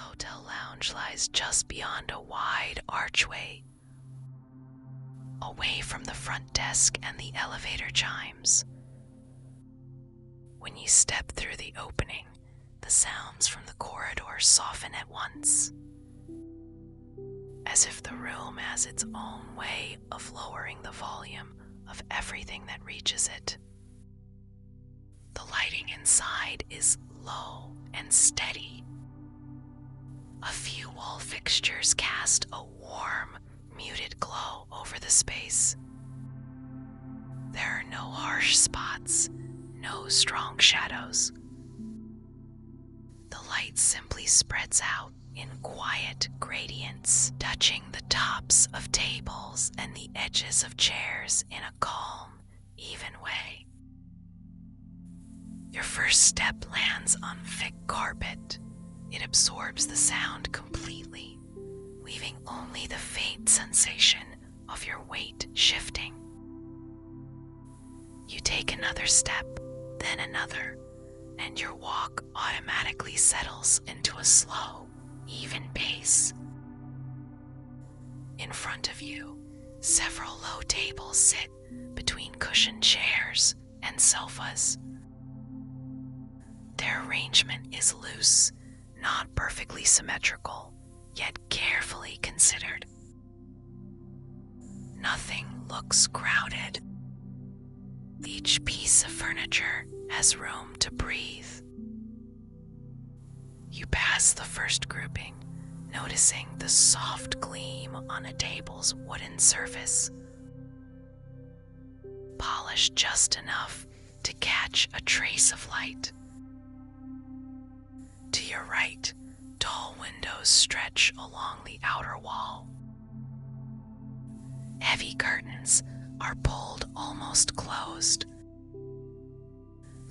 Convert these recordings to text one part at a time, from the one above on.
hotel lounge lies just beyond a wide archway, away from the front desk and the elevator chimes. When you step through the opening, the sounds from the corridor soften at once, as if the room has its own way of lowering the volume of everything that reaches it. The lighting inside is low and steady. A few wall fixtures cast a warm, muted glow over the space. There are no harsh spots, no strong shadows. The light simply spreads out in quiet gradients, touching the tops of tables and the edges of chairs in a calm, even way. Your first step lands on thick carpet. It absorbs the sound completely, leaving only the faint sensation of your weight shifting. You take another step, then another, and your walk automatically settles into a slow, even pace. In front of you, several low tables sit between cushioned chairs and sofas. Their arrangement is loose, not perfectly symmetrical, yet carefully considered. Nothing looks crowded. Each piece of furniture has room to breathe. You pass the first grouping, noticing the soft gleam on a table's wooden surface, polished just enough to catch a trace of light. To your right, tall windows stretch along the outer wall. Heavy curtains are pulled almost closed,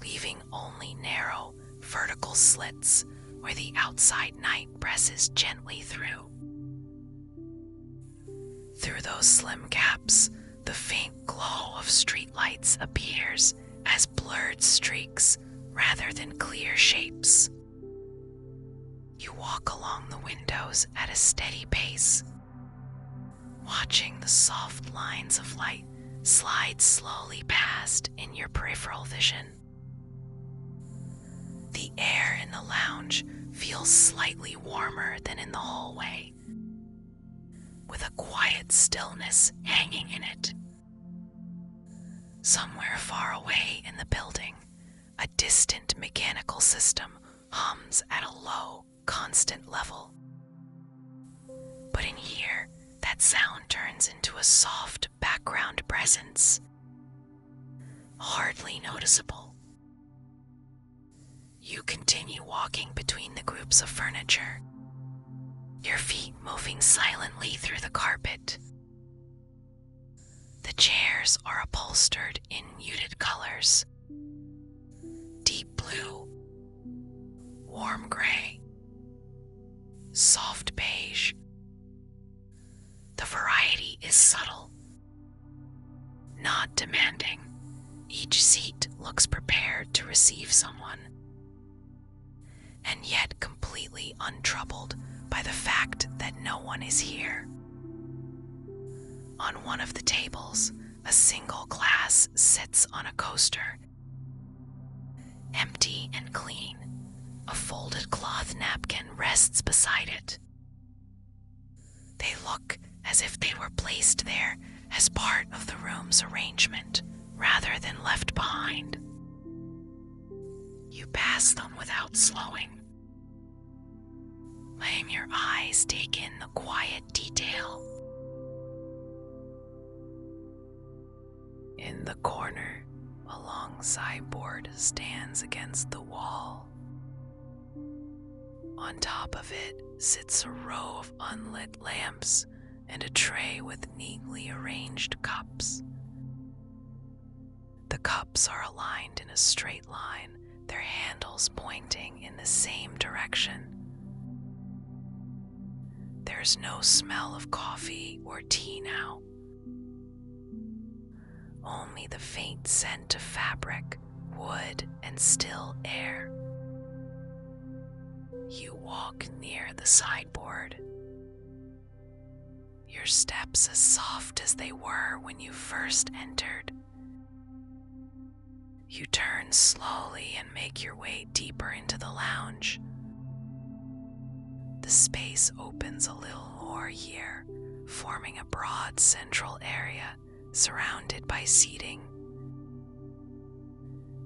leaving only narrow, vertical slits where the outside night presses gently through. Through those slim gaps, the faint glow of streetlights appears as blurred streaks rather than clear shapes. You walk along the windows at a steady pace, watching the soft lines of light slide slowly past in your peripheral vision. The air in the lounge feels slightly warmer than in the hallway, with a quiet stillness hanging in it. Somewhere far away in the building, a distant mechanical system hums at a low, constant level. But in here, that sound turns into a soft background presence, hardly noticeable. You continue walking between the groups of furniture, your feet moving silently through the carpet. The chairs are upholstered in muted colors: deep blue, warm gray, soft beige. The variety is subtle, not demanding. Each seat looks prepared to receive someone, and yet completely untroubled by the fact that no one is here. On one of the tables, a single glass sits on a coaster, empty and clean. A folded cloth napkin rests beside it. They look as if they were placed there as part of the room's arrangement, rather than left behind. You pass them without slowing, letting your eyes take in the quiet detail. In the corner, a long sideboard stands against the wall. On top of it sits a row of unlit lamps and a tray with neatly arranged cups. The cups are aligned in a straight line, their handles pointing in the same direction. There's no smell of coffee or tea now, only the faint scent of fabric, wood, and still air. You walk near the sideboard, your steps as soft as they were when you first entered. You turn slowly and make your way deeper into the lounge. The space opens a little more here, forming a broad central area surrounded by seating.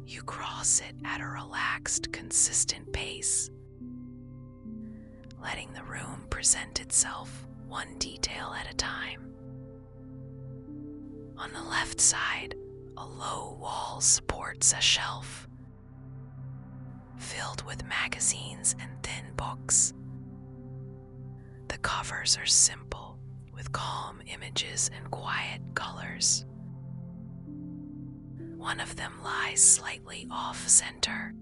You cross it at a relaxed, consistent pace, letting the room present itself one detail at a time. On the left side, a low wall supports a shelf filled with magazines and thin books. The covers are simple, with calm images and quiet colors. One of them lies slightly off-center,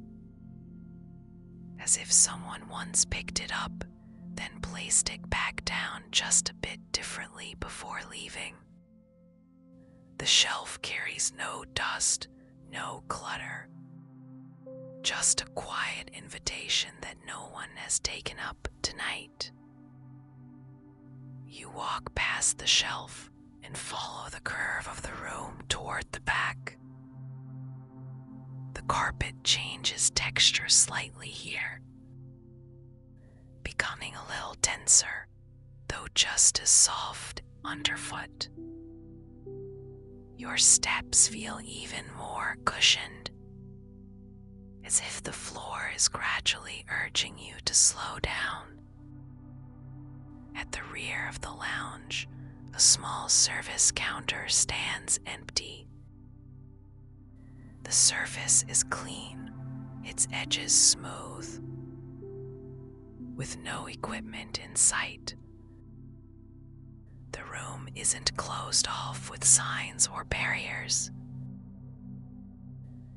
as if someone once picked it up, then placed it back down just a bit differently before leaving. The shelf carries no dust, no clutter, just a quiet invitation that no one has taken up tonight. You walk past the shelf and follow the curve of the room toward the back. The carpet changes texture slightly here, becoming a little denser, though just as soft underfoot. Your steps feel even more cushioned, as if the floor is gradually urging you to slow down. At the rear of the lounge, a small service counter stands empty. The surface is clean, its edges smooth, with no equipment in sight. The room isn't closed off with signs or barriers.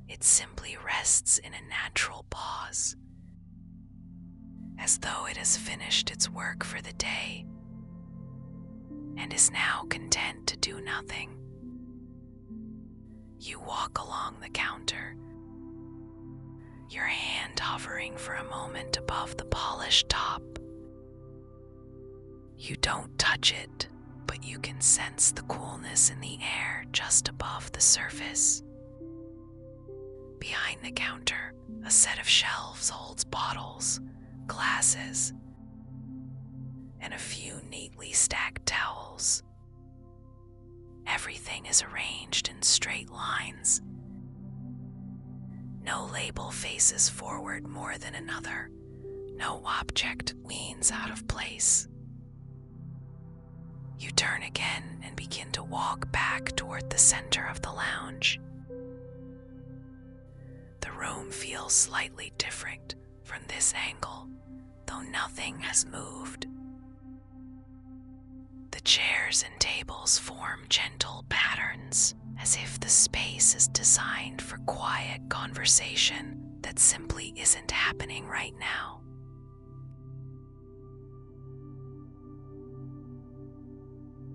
It simply rests in a natural pause, as though it has finished its work for the day and is now content to do nothing. You walk along the counter, your hand hovering for a moment above the polished top. You don't touch it, but you can sense the coolness in the air just above the surface. Behind the counter, a set of shelves holds bottles, glasses, and a few neatly stacked towels. Everything is arranged in straight lines. No label faces forward more than another. No object leans out of place. You turn again and begin to walk back toward the center of the lounge. The room feels slightly different from this angle, though nothing has moved. The chairs and tables form gentle patterns, as if the space is designed for quiet conversation that simply isn't happening right now.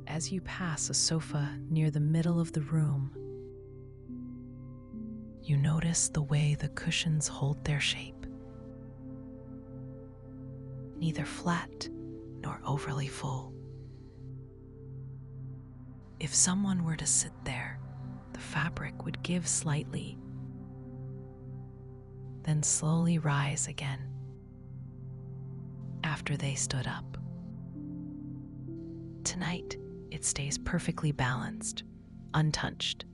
As you pass a sofa near the middle of the room, you notice the way the cushions hold their shape. Neither flat nor overly full. If someone were to sit there, the fabric would give slightly, then slowly rise again after they stood up. Tonight, it stays perfectly balanced, untouched.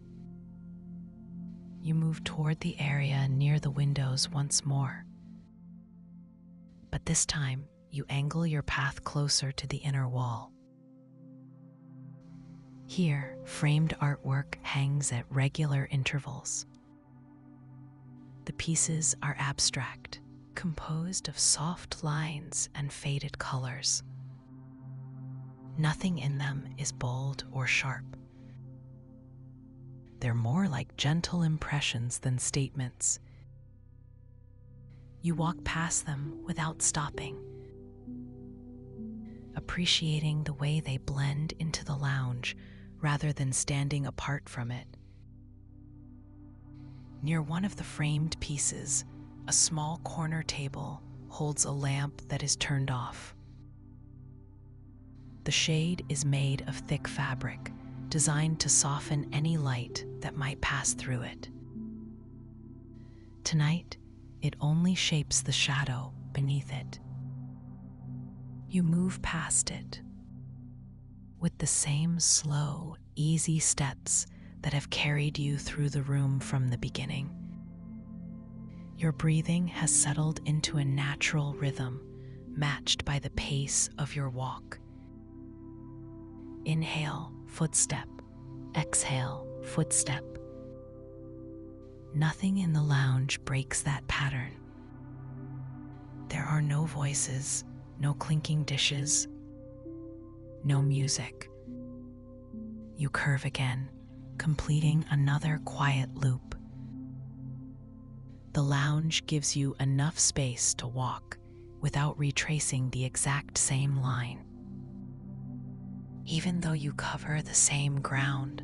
You move toward the area near the windows once more, but this time you angle your path closer to the inner wall. Here, framed artwork hangs at regular intervals. The pieces are abstract, composed of soft lines and faded colors. Nothing in them is bold or sharp. They're more like gentle impressions than statements. You walk past them without stopping, appreciating the way they blend into the lounge rather than standing apart from it. Near one of the framed pieces, a small corner table holds a lamp that is turned off. The shade is made of thick fabric, designed to soften any light that might pass through it. Tonight, it only shapes the shadow beneath it. You move past it with the same slow, easy steps that have carried you through the room from the beginning. Your breathing has settled into a natural rhythm, matched by the pace of your walk. Inhale, footstep. Exhale, footstep. Nothing in the lounge breaks that pattern. There are no voices, no clinking dishes, no music. You curve again, completing another quiet loop. The lounge gives you enough space to walk without retracing the exact same line. Even though you cover the same ground,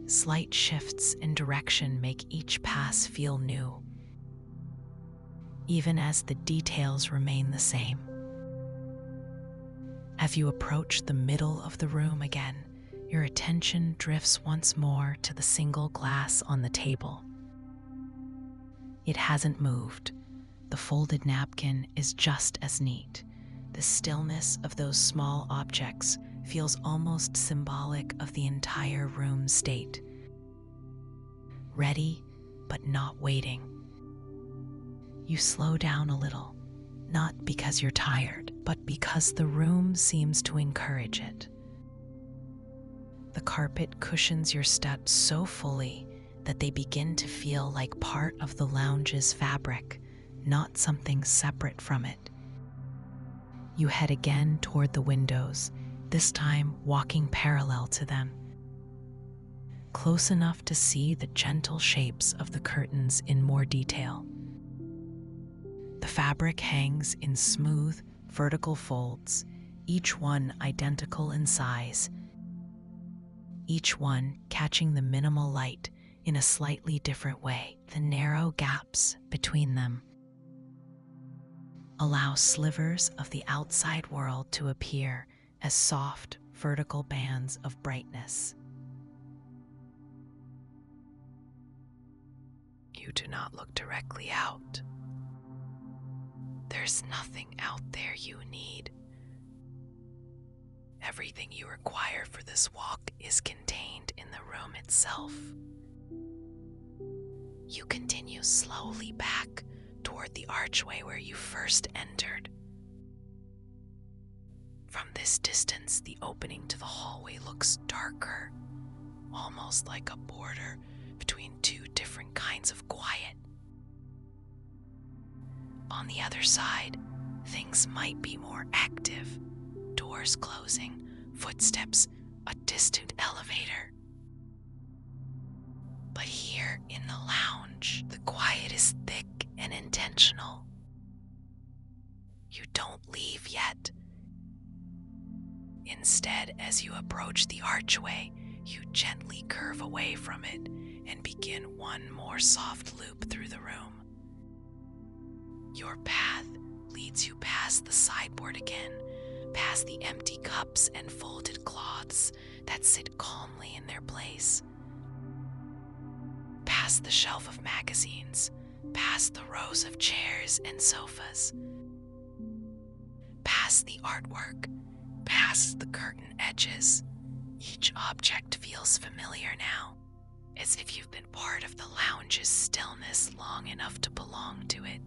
slight shifts in direction make each pass feel new, even as the details remain the same. As you approach the middle of the room again, your attention drifts once more to the single glass on the table. It hasn't moved. The folded napkin is just as neat. The stillness of those small objects feels almost symbolic of the entire room state. Ready, but not waiting. You slow down a little, not because you're tired, but because the room seems to encourage it. The carpet cushions your steps so fully that they begin to feel like part of the lounge's fabric, not something separate from it. You head again toward the windows, this time walking parallel to them, close enough to see the gentle shapes of the curtains in more detail. The fabric hangs in smooth, vertical folds, each one identical in size, each one catching the minimal light in a slightly different way. The narrow gaps between them allow slivers of the outside world to appear as soft, vertical bands of brightness. You do not look directly out. There's nothing out there you need. Everything you require for this walk is contained in the room itself. You continue slowly back toward the archway where you first entered. From this distance, the opening to the hallway looks darker, almost like a border between two different kinds of quiet. On the other side, things might be more active. Doors closing, footsteps, a distant elevator. But here in the lounge, the quiet is thick and intentional. You don't leave yet. Instead, as you approach the archway, you gently curve away from it and begin one more soft loop through the room. Your path leads you past the sideboard again, past the empty cups and folded cloths that sit calmly in their place, past the shelf of magazines, past the rows of chairs and sofas, past the artwork, past the curtain edges. Each object feels familiar now, as if you've been part of the lounge's stillness long enough to belong to it.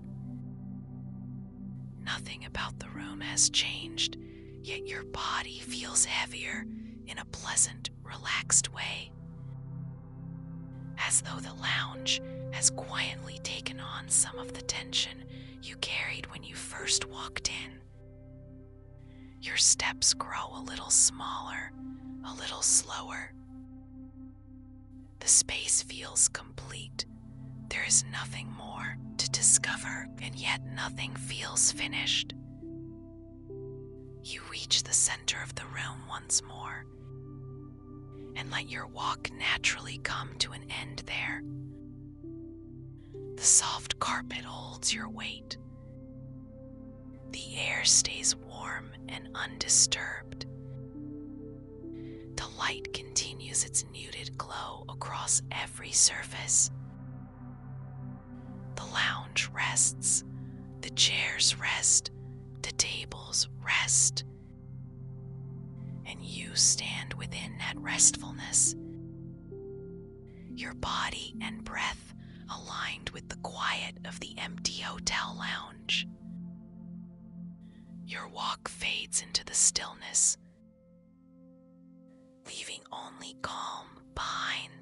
Nothing about the room has changed, yet your body feels heavier in a pleasant, relaxed way, as though the lounge has quietly taken on some of the tension you carried when you first walked in. Your steps grow a little smaller, a little slower. The space feels complete. There is nothing more to discover, and yet nothing feels finished. You reach the center of the room once more, and let your walk naturally come to an end there. The soft carpet holds your weight. The air stays warm and undisturbed. The light continues its muted glow across every surface. The lounge rests, the chairs rest, the tables rest, and you stand within that restfulness. Your body and breath aligned with the quiet of the empty hotel lounge. Your walk fades into the stillness, leaving only calm behind.